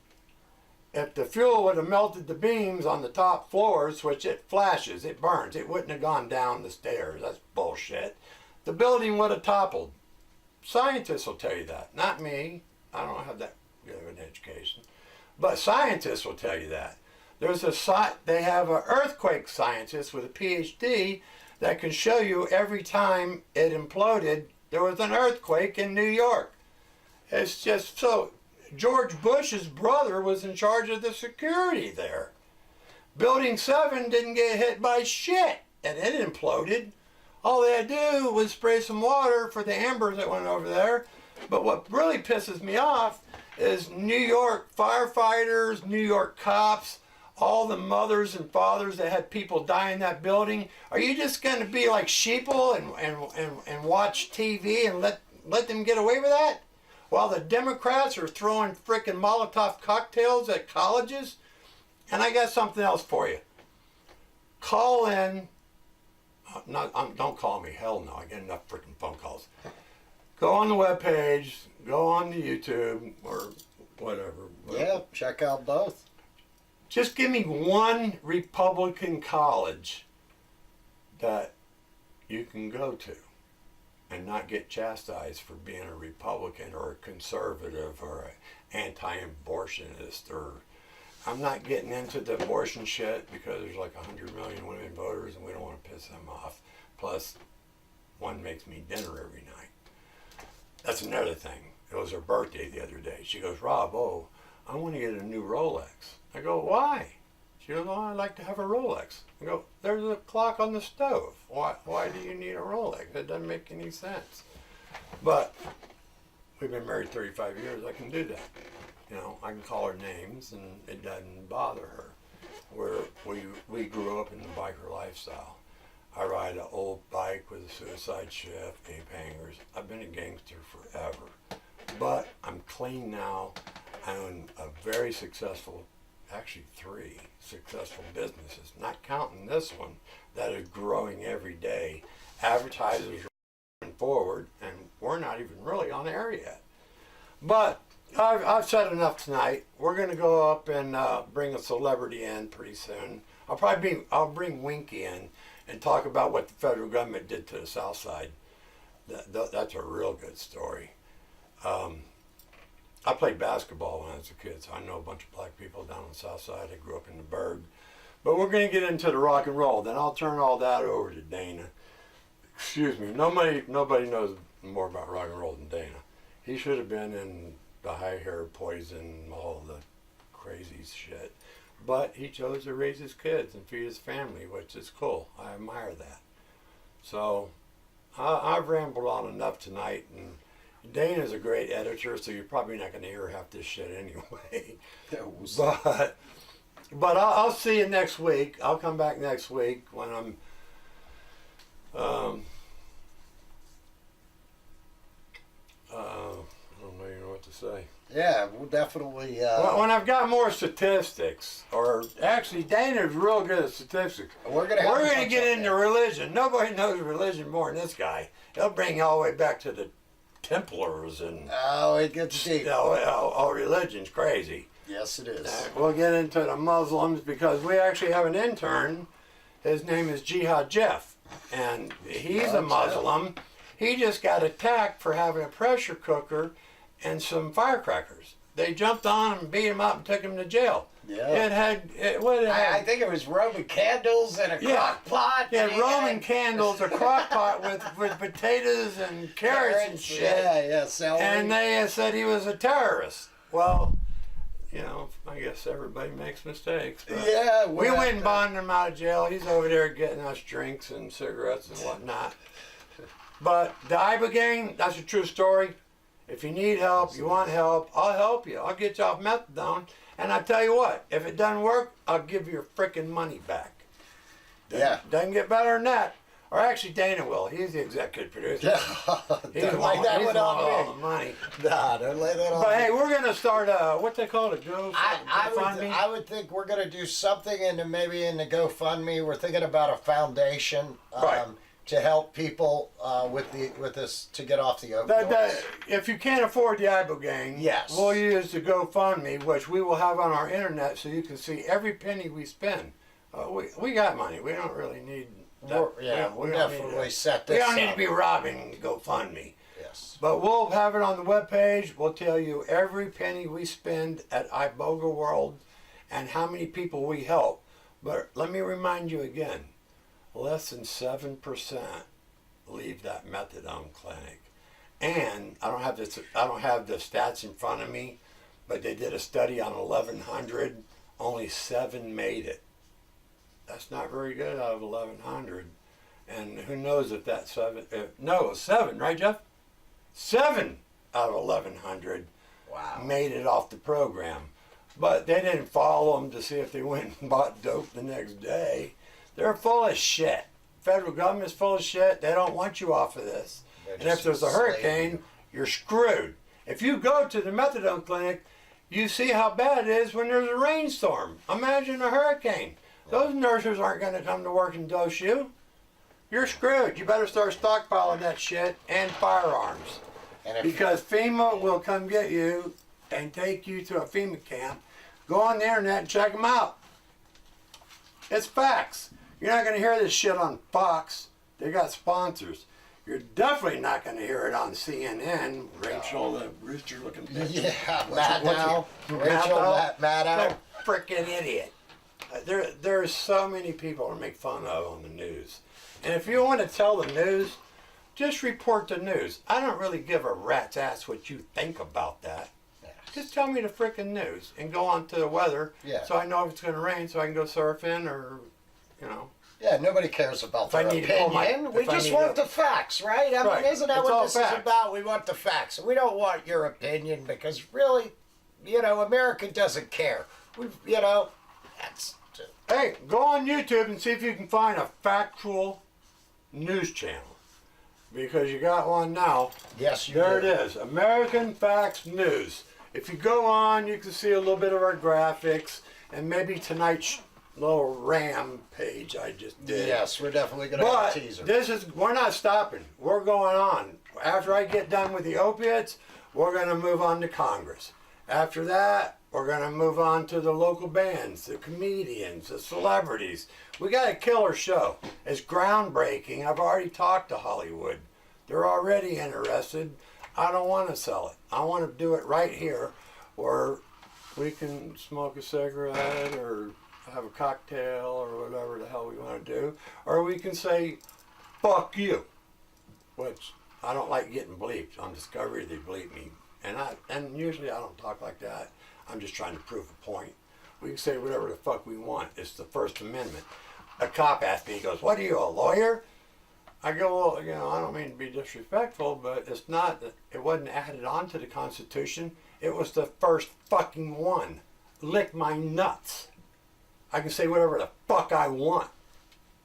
Speaker 2: If the fuel would have melted the beams on the top floors, which it flashes, it burns, it wouldn't have gone down the stairs. That's bullshit. The building would have toppled. Scientists will tell you that, not me. I don't have that good of an education. But scientists will tell you that. They have an earthquake scientist with a PhD that can show you every time it imploded, there was an earthquake in New York. It's just so. George Bush's brother was in charge of the security there. Building 7 didn't get hit by shit, and it imploded. All they had to do was spray some water for the embers that went over there. But what really pisses me off is New York firefighters, New York cops, all the mothers and fathers that had people die in that building. Are you just going to be like sheeple and watch TV and let them get away with that? While the Democrats are throwing frickin' Molotov cocktails at colleges? And I got something else for you. Call in. Don't call me. Hell no. I get enough frickin' phone calls. Go on the webpage. Go on the YouTube or whatever.
Speaker 1: Yeah, check out both.
Speaker 2: Just give me one Republican college that you can go to and not get chastised for being a Republican or a conservative or an anti-abortionist. Or I'm not getting into the abortion shit because there's like 100 million women voters and we don't want to piss them off. Plus, one makes me dinner every night. That's another thing. It was her birthday the other day. She goes, Rob, I want to get a new Rolex. I go, why? She goes, I'd like to have a Rolex. I go, there's a clock on the stove. Why do you need a Rolex? That doesn't make any sense. But we've been married 35 years. I can do that. You know, I can call her names and it doesn't bother her. We grew up in the biker lifestyle. I ride an old bike with a suicide shift, ape hangers. I've been a gangster forever. But I'm clean now. I own a very successful, actually 3 successful businesses, not counting this one, that is growing every day. Advertisers are moving forward, and we're not even really on air yet. But I've said enough tonight. We're going to go up and bring a celebrity in pretty soon. I'll bring Winky in and talk about what the federal government did to the South Side. That's a real good story. I played basketball when I was a kid, so I know a bunch of black people down on the South Side. I grew up in the Berg. But we're going to get into the rock and roll. Then I'll turn all that over to Dana. Excuse me. Nobody knows more about rock and roll than Dana. He should have been in the high hair poison, all the crazy shit. But he chose to raise his kids and feed his family, which is cool. I admire that. So I've rambled on enough tonight, and Dana's a great editor, so you're probably not going to hear half this shit anyway. But I'll see you next week. I'll come back next week when I'm I don't even know what to say.
Speaker 1: Yeah, we'll definitely.
Speaker 2: When I've got more statistics, or actually, Dana's real good at statistics.
Speaker 1: We're gonna
Speaker 2: get into religion. Nobody knows religion more than this guy. He'll bring you all the way back to the Templars and.
Speaker 1: Oh, it gets deep.
Speaker 2: Religion's crazy.
Speaker 1: Yes, it is.
Speaker 2: We'll get into the Muslims because we actually have an intern. His name is Jihad Jeff, and he's a Muslim. He just got attacked for having a pressure cooker and some firecrackers. They jumped on him, beat him up, and took him to jail. Yeah.
Speaker 1: I think it was Roman candles and a crock pot.
Speaker 2: Yeah, Roman candles, a crock pot with potatoes and carrots and shit.
Speaker 1: Yeah, celery.
Speaker 2: And they said he was a terrorist. Well, you know, I guess everybody makes mistakes. But
Speaker 1: yeah,
Speaker 2: we went and bonded him out of jail. He's over there getting us drinks and cigarettes and whatnot. But the Iba gang, that's a true story. If you need help, you want help, I'll help you. I'll get you off methadone. And I tell you what, if it doesn't work, I'll give you your frickin' money back.
Speaker 1: Yeah.
Speaker 2: Doesn't get better than that. Or actually, Dana will. He's the executive producer.
Speaker 1: Yeah.
Speaker 2: He's
Speaker 1: Don't
Speaker 2: the
Speaker 1: lay
Speaker 2: one,
Speaker 1: that
Speaker 2: he's
Speaker 1: one
Speaker 2: the one with all
Speaker 1: on
Speaker 2: the
Speaker 1: me.
Speaker 2: money.
Speaker 1: Nah, don't lay that on
Speaker 2: But
Speaker 1: me.
Speaker 2: hey, we're gonna start what they call it, GoFundMe.
Speaker 1: I would think we're gonna do something maybe in the GoFundMe. We're thinking about a foundation
Speaker 2: Right.
Speaker 1: to help people with this to get off the opioids.
Speaker 2: If you can't afford the Ibogaine,
Speaker 1: Yes.
Speaker 2: we'll use the GoFundMe, which we will have on our internet, so you can see every penny we spend. We got money. We don't really need.
Speaker 1: We'll
Speaker 2: we don't need
Speaker 1: definitely
Speaker 2: to-
Speaker 1: set
Speaker 2: We
Speaker 1: this
Speaker 2: don't need
Speaker 1: up.
Speaker 2: to be robbing GoFundMe.
Speaker 1: Yes.
Speaker 2: But we'll have it on the webpage. We'll tell you every penny we spend at Iboga World and how many people we help. But let me remind you again, less than 7% leave that methadone clinic. And I don't have the stats in front of me, but they did a study on 1,100. Only 7 made it. That's not very good out of 1,100. And who knows if that 7, no, it was 7, right, Jeff? 7 out of 1,100
Speaker 1: Wow.
Speaker 2: made it off the program. But they didn't follow them to see if they went and bought dope the next day. They're full of shit. Federal government's full of shit. They don't want you off of this.
Speaker 1: They're
Speaker 2: And if
Speaker 1: just
Speaker 2: there's a
Speaker 1: enslaving
Speaker 2: hurricane,
Speaker 1: you.
Speaker 2: you're screwed. If you go to the methadone clinic, you see how bad it is when there's a rainstorm. Imagine a hurricane. Those nurses aren't going to come to work and dose you. You're screwed. You better start stockpiling that shit and firearms.
Speaker 1: And if
Speaker 2: Because FEMA will come get you and take you to a FEMA camp. Go on the internet and check them out. It's facts. You're not going to hear this shit on Fox. They got sponsors. You're definitely not going to hear it on CNN. Rachel, the rooster-looking bitch.
Speaker 1: yeah,
Speaker 2: What's
Speaker 1: Maddow,
Speaker 2: your-
Speaker 1: Rachel
Speaker 2: Maddow?
Speaker 1: Maddow.
Speaker 2: That freaking idiot. There's so many people to make fun of on the news. And if you want to tell the news, just report the news. I don't really give a rat's ass what you think about that. Just tell me the freaking news and go on to the weather,
Speaker 1: Yeah.
Speaker 2: so I know if it's going to rain, so I can go surfing or, you know.
Speaker 1: Yeah, nobody cares about
Speaker 2: If I
Speaker 1: their
Speaker 2: need to pull
Speaker 1: opinion.
Speaker 2: my-
Speaker 1: we
Speaker 2: if I
Speaker 1: just
Speaker 2: need
Speaker 1: want
Speaker 2: to-
Speaker 1: the facts, right? I
Speaker 2: Right.
Speaker 1: mean, isn't that
Speaker 2: It's
Speaker 1: what
Speaker 2: all
Speaker 1: this is
Speaker 2: facts.
Speaker 1: about? We want the facts. We don't want your opinion because really, America doesn't care. That's
Speaker 2: Hey, go on YouTube and see if you can find a factual news channel. Because you got one now.
Speaker 1: yes, you
Speaker 2: There it
Speaker 1: do.
Speaker 2: is, American Facts News. If you go on, you can see a little bit of our graphics and maybe tonight's little RAM page I just did.
Speaker 1: Yes, we're definitely going to have
Speaker 2: But
Speaker 1: a teaser.
Speaker 2: we're not stopping. We're going on. After I get done with the opiates, we're going to move on to Congress. After that, we're going to move on to the local bands, the comedians, the celebrities. We got a killer show. It's groundbreaking. I've already talked to Hollywood. They're already interested. I don't want to sell it. I want to do it right here where we can smoke a cigarette or have a cocktail or whatever the hell we want to do. Or we can say, fuck you. Which I don't like getting bleeped. On Discovery, they bleep me. And usually I don't talk like that. I'm just trying to prove a point. We can say whatever the fuck we want. It's the First Amendment. A cop asked me, he goes, what are you, a lawyer? I go, well, I don't mean to be disrespectful, but it's not, it wasn't added on to the Constitution. It was the first fucking one. Lick my nuts. I can say whatever the fuck I want.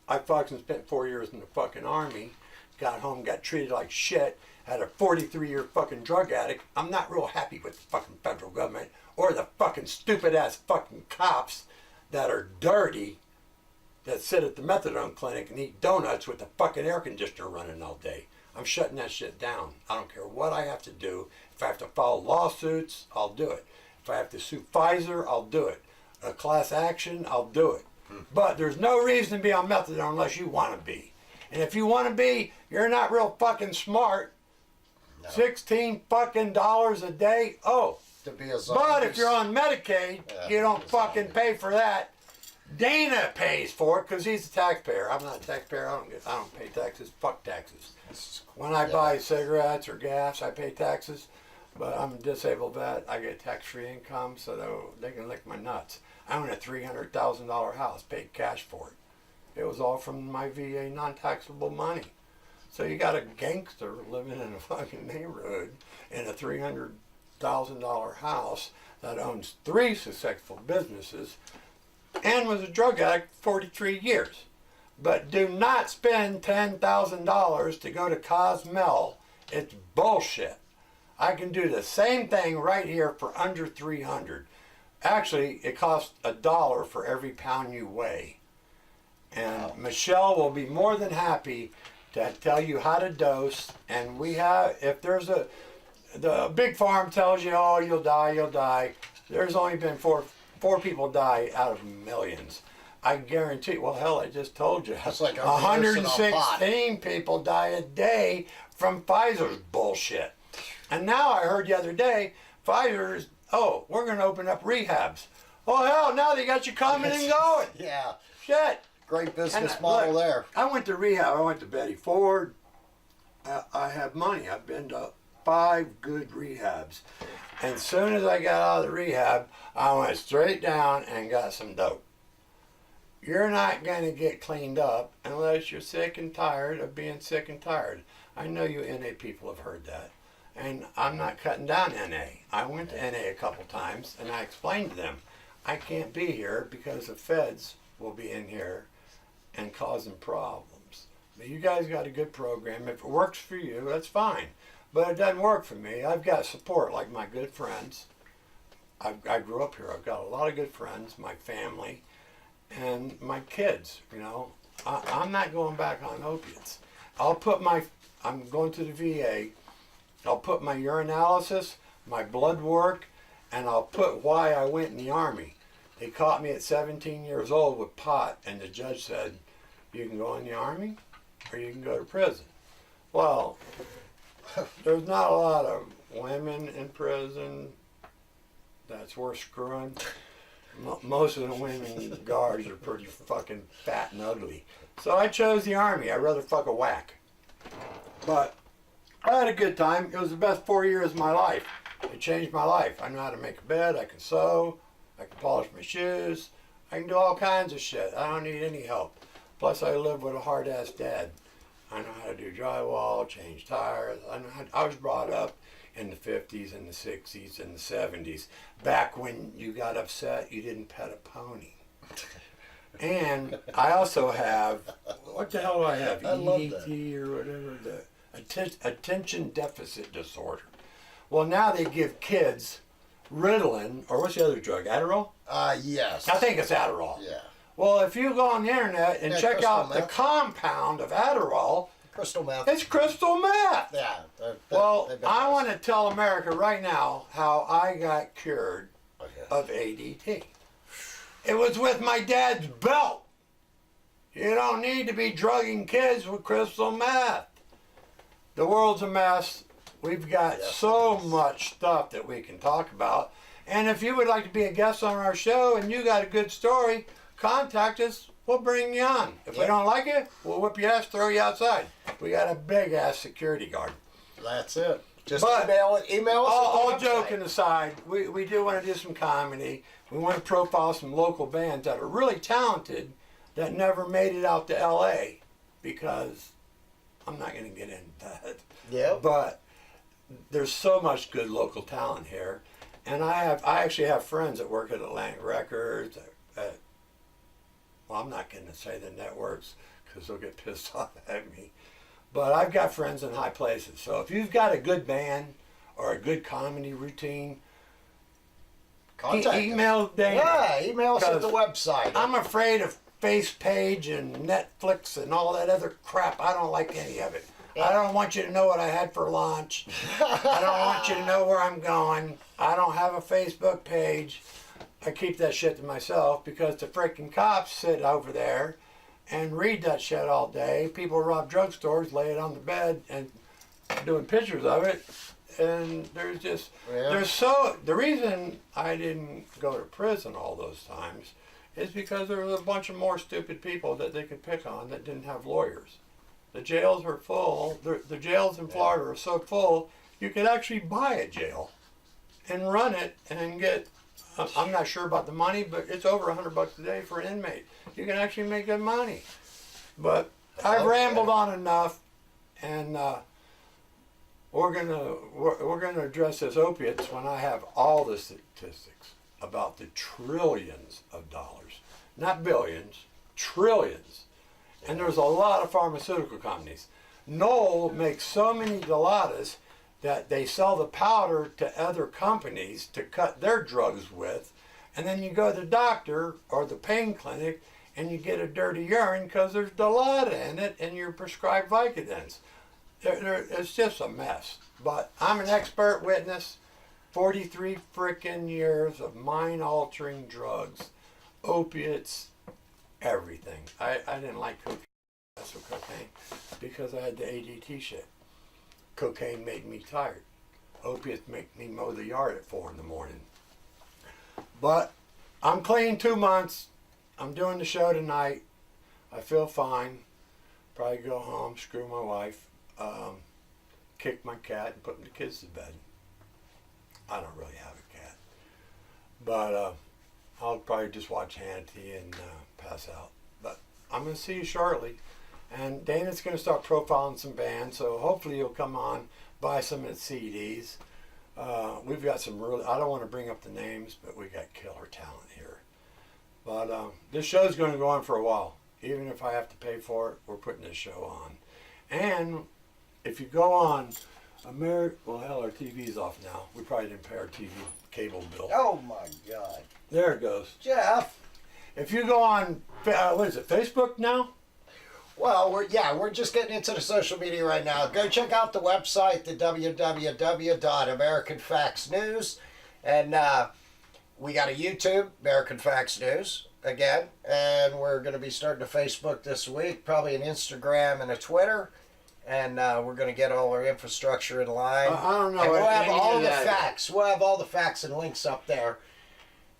Speaker 2: I fucking spent 4 years in the fucking army, got home, got treated like shit, had a 43-year fucking drug addict. I'm not real happy with the fucking federal government or the fucking stupid ass fucking cops that are dirty that sit at the methadone clinic and eat donuts with the fucking air conditioner running all day. I'm shutting that shit down. I don't care what I have to do. If I have to file lawsuits, I'll do it. If I have to sue Pfizer, I'll do it. A class action, I'll do it. But there's no reason to be on methadone unless you want to be. And if you want to be, you're not real fucking smart.
Speaker 1: No.
Speaker 2: 16 fucking dollars a day. Oh,
Speaker 1: To be a zombie.
Speaker 2: but if you're on Medicaid,
Speaker 1: Yeah,
Speaker 2: you don't
Speaker 1: it's
Speaker 2: fucking
Speaker 1: zombie.
Speaker 2: pay for that. Dana pays for it because he's a taxpayer. I'm not a taxpayer. I don't pay taxes. Fuck taxes. When I buy cigarettes or gas, I pay taxes. But I'm a disabled vet. I get tax-free income, so they can lick my nuts. I own a $300,000 house, paid cash for it. It was all from my VA non-taxable money. So you got a gangster living in a fucking neighborhood in a $300,000 house that owns 3 successful businesses and was a drug addict for 43 years. But do not spend $10,000 to go to Cozumel. It's bullshit. I can do the same thing right here for under $300. Actually, it costs $1 for every pound you weigh. And Michelle will be more than happy to tell you how to dose. And we have, if there's the big farm tells you, oh, you'll die. There's only been four people die out of millions. I guarantee, well, hell, I just told you.
Speaker 1: It's like
Speaker 2: 116 people die a day from Pfizer's bullshit. And now I heard the other day, Pfizer's, oh, we're going to open up rehabs. Oh, hell, now they got you coming and going.
Speaker 1: Yeah.
Speaker 2: Shit.
Speaker 1: Great business
Speaker 2: And,
Speaker 1: model
Speaker 2: look,
Speaker 1: there.
Speaker 2: I went to rehab. I went to Betty Ford. I have money. I've been to 5 good rehabs. And as soon as I got out of the rehab, I went straight down and got some dope. You're not going to get cleaned up unless you're sick and tired of being sick and tired. I know you NA people have heard that. And I'm not cutting down NA. I went to NA a couple times and I explained to them, I can't be here because the feds will be in here and causing problems. But you guys got a good program. If it works for you, that's fine. But it doesn't work for me. I've got support like my good friends. I grew up here. I've got a lot of good friends, my family, and my kids. You know, I'm not going back on opiates. I'm going to the VA. I'll put my urinalysis, my blood work, and I'll put why I went in the Army. They caught me at 17 years old with pot, and the judge said, you can go in the Army or you can go to prison. Well, there's not a lot of women in prison. That's worth screwing. Most of the women guards are pretty fucking fat and ugly. So I chose the Army. I'd rather fuck a whack. But I had a good time. It was the best 4 years of my life. It changed my life. I know how to make a bed. I can sew. I can polish my shoes. I can do all kinds of shit. I don't need any help. Plus, I live with a hard-ass dad. I know how to do drywall, change tires. I was brought up in the 50s and the 60s and the 70s. Back when you got upset, you didn't pet a pony. And I also have, what the hell do I have?
Speaker 1: I love
Speaker 2: EDD or whatever, the attention deficit disorder. Well, now they give kids Ritalin, or what's the other drug, Adderall?
Speaker 1: Yes.
Speaker 2: I think it's Adderall.
Speaker 1: Yeah.
Speaker 2: Well, if you go on the internet and check
Speaker 1: crystal
Speaker 2: out the
Speaker 1: meth.
Speaker 2: compound of Adderall,
Speaker 1: Crystal meth.
Speaker 2: it's crystal meth.
Speaker 1: Yeah.
Speaker 2: Well,
Speaker 1: they've been
Speaker 2: I
Speaker 1: nice.
Speaker 2: want to tell America right now how I got cured
Speaker 1: Okay.
Speaker 2: of ADT. It was with my dad's belt. You don't need to be drugging kids with crystal meth. The world's a mess. We've got
Speaker 1: Yes,
Speaker 2: so
Speaker 1: it is.
Speaker 2: much stuff that we can talk about. And if you would like to be a guest on our show and you got a good story, contact us. We'll bring you on. If we
Speaker 1: Yep.
Speaker 2: don't like it, we'll whip your ass, throw you outside. We got a big ass security guard.
Speaker 1: That's it. Just
Speaker 2: But
Speaker 1: email us.
Speaker 2: All
Speaker 1: at the
Speaker 2: joking
Speaker 1: website.
Speaker 2: aside, we do want to do some comedy. We want to profile some local bands that are really talented that never made it out to LA, because I'm not going to get into that.
Speaker 1: Yeah.
Speaker 2: But there's so much good local talent here, and I actually have friends that work at Atlantic Records. Well, I'm not going to say the networks because they'll get pissed off at me. But I've got friends in high places. So if you've got a good band or a good comedy routine,
Speaker 1: Contact us.
Speaker 2: email Dana.
Speaker 1: Yeah, email us at the
Speaker 2: 'Cause
Speaker 1: website.
Speaker 2: I'm afraid of FacePage and Netflix and all that other crap. I don't like any of it. I don't want you to know what I had for lunch. I don't want you to know where I'm going. I don't have a Facebook page. I keep that shit to myself because the freaking cops sit over there and read that shit all day. People rob drugstores, lay it on the bed, and doing pictures of it. And there's just,
Speaker 1: Yeah.
Speaker 2: the reason I didn't go to prison all those times is because there was a bunch of more stupid people that they could pick on that didn't have lawyers. The jails are full. The jails in Florida are so full, you could actually buy a jail and run it and get, I'm not sure about the money, but it's over $100 a day for an inmate. You can actually make good money. But I've
Speaker 1: Okay.
Speaker 2: rambled on enough, and we're gonna address this opiates when I have all the statistics about the trillions of dollars, not billions, trillions. And there's a lot of pharmaceutical companies. Knoll makes so many Dilaudid that they sell the powder to other companies to cut their drugs with. And then you go to the doctor or the pain clinic and you get a dirty urine because there's Dilaudid in it and you're prescribed Vicodins. It's just a mess. But I'm an expert witness. 43 frickin' years of mind-altering drugs, opiates, everything. I didn't like cocaine, because I had the ADT shit. Cocaine made me tired. Opiates make me mow the yard at 4 in the morning. But I'm clean 2 months. I'm doing the show tonight. I feel fine. Probably go home, screw my wife, kick my cat, and put the kids to bed. I don't really have a cat. But I'll probably just watch Hannity and pass out. But I'm going to see you shortly. And Dana's going to start profiling some bands, so hopefully you'll come on, buy some of the CDs. We've got some really, I don't want to bring up the names, but we got killer talent here. But this show's going to go on for a while. Even if I have to pay for it, we're putting this show on. And if you go on well, hell, our TV's off now. We probably didn't pay our TV cable bill.
Speaker 1: Oh my God.
Speaker 2: There it goes.
Speaker 1: Jeff.
Speaker 2: If you go on, what is it, Facebook now?
Speaker 1: Well, we're just getting into the social media right now. Go check out the website, the www.American Facts News. And we got a YouTube, American Facts News, again. And we're going to be starting a Facebook this week, probably an Instagram and a Twitter. And we're going to get all our infrastructure in line.
Speaker 2: I don't know.
Speaker 1: And we'll have all the facts. We'll have all the facts and links up there.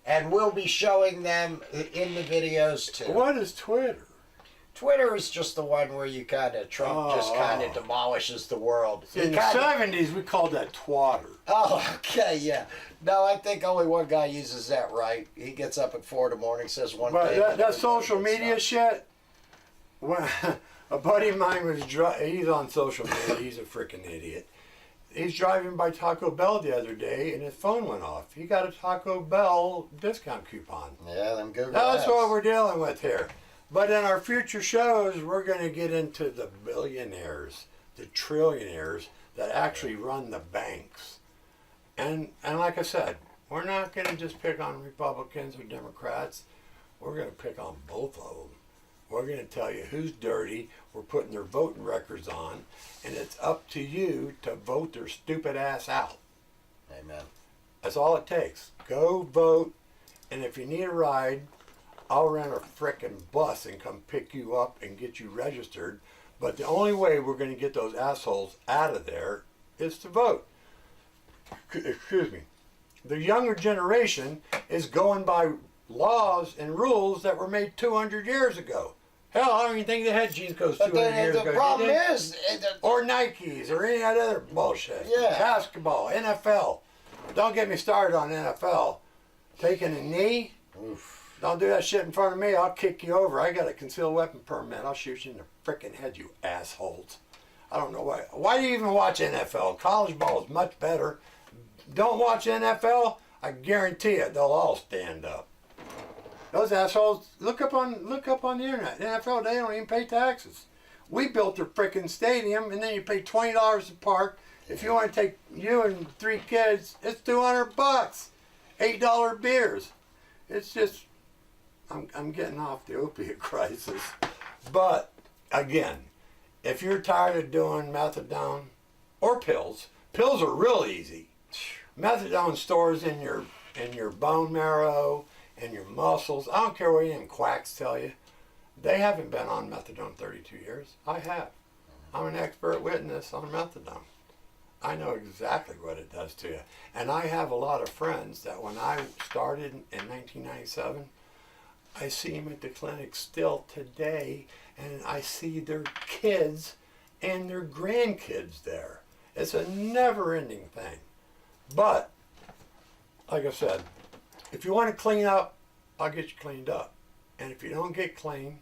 Speaker 1: And we'll be showing them in the videos, too.
Speaker 2: What is Twitter?
Speaker 1: Twitter is just the one where you Trump just kind of demolishes the world.
Speaker 2: In the 70s, we called that twatter.
Speaker 1: Oh, okay, yeah. No, I think only one guy uses that right. He gets up at 4 in the morning, says one thing.
Speaker 2: But that social media shit, when a buddy of mine was he's on social media, he's a freaking idiot. He's driving by Taco Bell the other day and his phone went off. He got a Taco Bell discount coupon.
Speaker 1: Yeah, them Google
Speaker 2: That's
Speaker 1: ads.
Speaker 2: what we're dealing with here. But in our future shows, we're going to get into the billionaires, the trillionaires that actually run the banks. And like I said, we're not going to just pick on Republicans or Democrats. We're going to pick on both of them. We're going to tell you who's dirty. We're putting their voting records on. And it's up to you to vote their stupid ass out.
Speaker 1: Amen.
Speaker 2: That's all it takes. Go vote. And if you need a ride, I'll rent a frickin' bus and come pick you up and get you registered. But the only way we're going to get those assholes out of there is to vote. Excuse me. The younger generation is going by laws and rules that were made 200 years ago. Hell, I don't even think they had jeans coats 200 years ago.
Speaker 1: The problem is...
Speaker 2: Or Nikes or any of that other bullshit.
Speaker 1: Yeah.
Speaker 2: Basketball, NFL. Don't get me started on NFL. Taking a knee...
Speaker 1: Oof.
Speaker 2: Don't do that shit in front of me. I'll kick you over. I got a concealed weapon permit. I'll shoot you in the frickin' head, you assholes. I don't know why. Why do you even watch NFL? College ball is much better. Don't watch NFL? I guarantee it, they'll all stand up. Those assholes, look up on the internet. NFL, they don't even pay taxes. We built their frickin' stadium, and then you pay $20 a park. If you want to take you and 3 kids, it's $200. $8 beers. It's just... I'm getting off the opiate crisis. But, again, if you're tired of doing methadone or pills are real easy. Methadone stores in your bone marrow and your muscles. I don't care what any quacks tell you. They haven't been on methadone 32 years. I have. I'm an expert witness on methadone. I know exactly what it does to you. And I have a lot of friends that when I started in 1997, I see them at the clinic still today, and I see their kids and their grandkids there. It's a never-ending thing. But, like I said, if you want to clean up, I'll get you cleaned up. And if you don't get clean,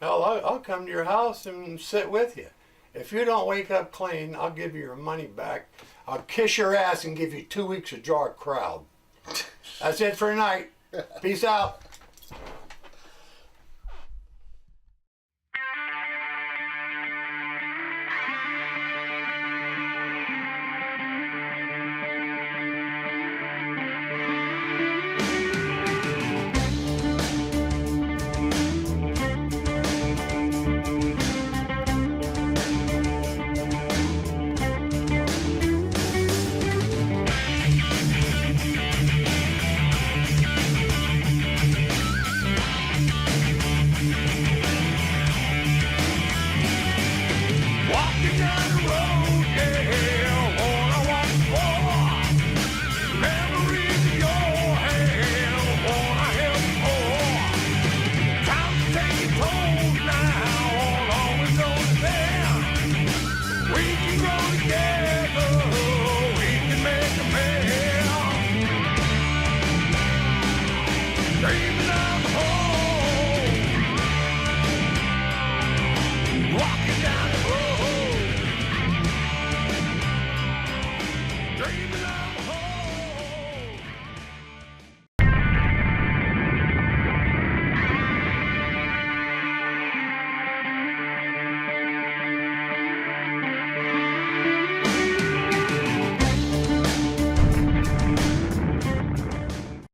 Speaker 2: hell, I'll come to your house and sit with you. If you don't wake up clean, I'll give you your money back. I'll kiss your ass and give you 2 weeks to draw a crowd. That's it for tonight. Peace out.